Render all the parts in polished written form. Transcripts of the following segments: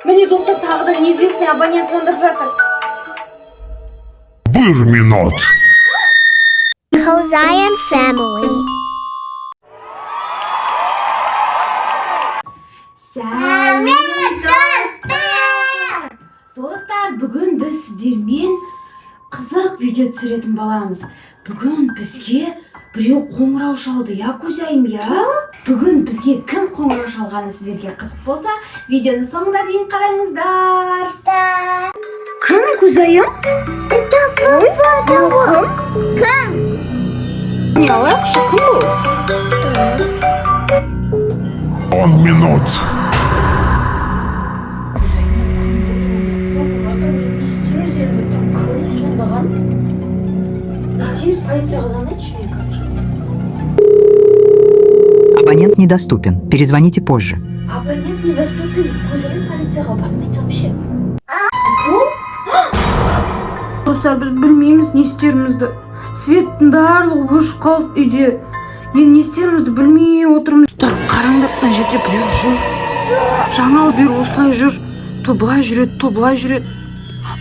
Міне достар, тағы да неизвестный абонент звондап жатыр. 1 minut. Kozayan family. Сәлем достар! Достар, бүгін біз сіздермен қызық видео түсіретін боламыз. Бүгін бізге біреу қоңырау шалды, я көзайым, я? Бүгін бізге кім қоңырау шалғаны сіздерге қызық болса, видеоны соңына дейін қараңыздар. Кім көзайым? Это папа. Кім? Не алайықшы, кім бұл? 10 minut. Не істейміз енді, кім сондаған? Не істейміз, полицияға звонайыншы мен қазір. Абонент недоступен. Перезвоните позже. Абонент недоступен дейді, көзайым полицияға бармайды вообще. Достар, біз білмейміз не істерімізді. Светтің барлығы өшіп қалды үйде. Енді не істерімізді білмей отырмыз. Достар, қараңдар, мына жерде біреу жүр. Жаңал бері осылай жүр. То былай жүреді, то былай жүреді.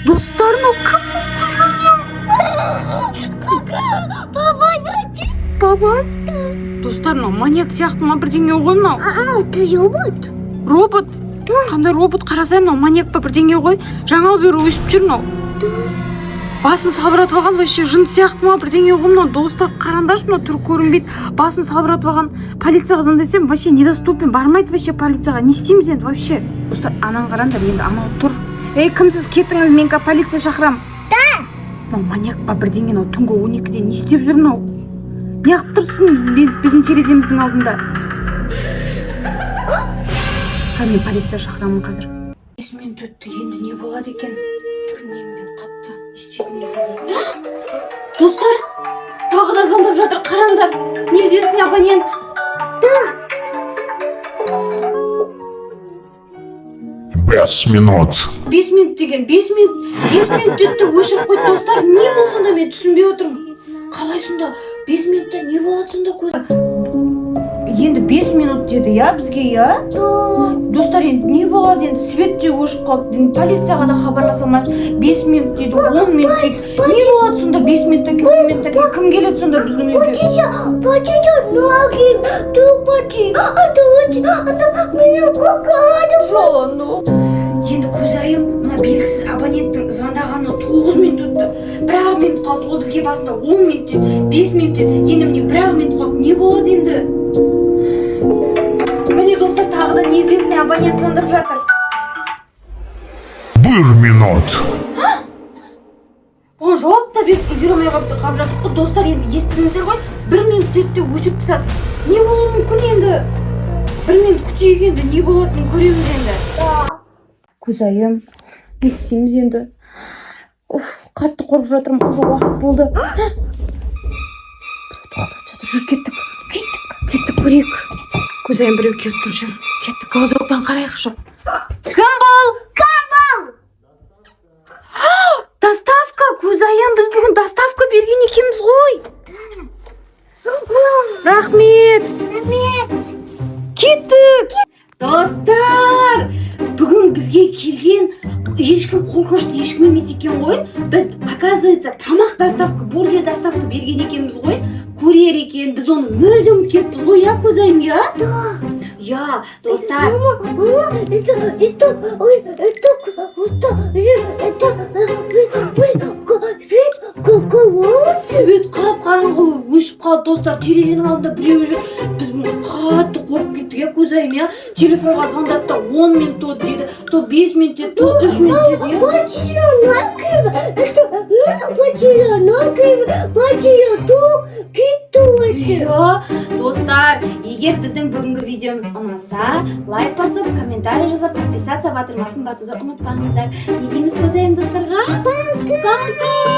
Достар, мынау кім? Бабай? Достар, мынау маньяк сияқты ма бірдеңе ғой мынау? Это робот. Робот? Қандай робот? Қарасай, мынау маньяк па бірдеңе ғой? Жаңал бері өсіп жүр мынау. Басын салбыратып алған, вообще жын сияқты ма бірдеңе ғой мынау. Достар, қараңдаршы, мынау түрі көрінбейді. Басын салбыратып алған. Полицияға звондасам, вообще недоступен, бармайды вообще полицияға. Не істейміз енді вообще? Достар, анан қараңдар, енді анау тұр. Ей, кімсіз, кетіңіз, мен полиция шақырам. Мынау маньяк па бірдеңе, мынау түнгі 12-де не істеп жүр мынау? Неғып тұрсың біздің тереземіздің алдында? Мен полиция шақырамын қазір. 5 минут өтті, енді не болады екен? Білмеймін, мен қатты істедім. Достар, тағы да звондап жатыр, қараңдар. Неизвестный абонент. 5 minut. 5 минут деген, 5 минут өтті, өшіп қойды. Достар, не бұл сонда, мен түсінбей отырмын. Қалай сонда 5 минутта не болады сонда көз? Енді 5 минут деді, я бізге, я? Достар, енді не болады енді? Свет те өшіп қалды. Енді полицияға да хабарласа алмайды. 5 минут дейді, 10 минут дейді. Не болады сонда 5 минуттан кейін, 10 минуттан кейін? Кім келеді сонда біздің үйге? Патида ноги, тупати. Меня кукарады. Жоланды. Енді көзайым, мына белгісіз абоненттің звондағаны 9 минут өтті. 1 минут қалды, ол бізге басында 10 минут деді, 5 минут деді. Енді міне 1 минут қалды. Не болады енді? Міне достар, тағы да неизвестный абонент звондап жатыр. 1 minut. Оған жауап та беріп үлгере қалып жатыр ғой. Достар, енді естідіңіздер ғой? 1 минут өтті, өшіріп тастады. Не болуы мүмкін енді? 1 минут күтейік енді, не болатынын көреміз енді. Көзайым, не істейміз енді? Қатты қорқып жатырмын, уже уақыт болды. Жүр, кеттік, көрейік. Көзайым, біреу келіп тұр, жүр. Кеттік, глазоктан қарайықшы. Кім бұл? Доставка, көзайым, біз бүгін доставка берген екенбіз ғой. Рахмет. Кеттік. Достар, бүгін бізге келген ешкім қорқынышты ешкім емес екен ғой. Біз, оказывается, тамақ доставка, бургер доставка берген екенбіз ғой. Курьер екен, біз оны мүлдем ұмытып ғой, я көзайым, я? Я, достар. Свет қап-қараңғы өшіп қалды, достар. Терезенің алдында біреу жүр. Біз қатты қорқып кеттік, я көзайым, я? Телефонға звондап та 10 минут деді, то 5 минут деді, то 3 минут деді, я? Я, достар, егер біздің бүгінгі видеомыз ұнаса, лайк басып, комментарий жазып, подписаться батырмасын басуды ұмытпаңыздар. Не дейміз көзайым достарға? Пока!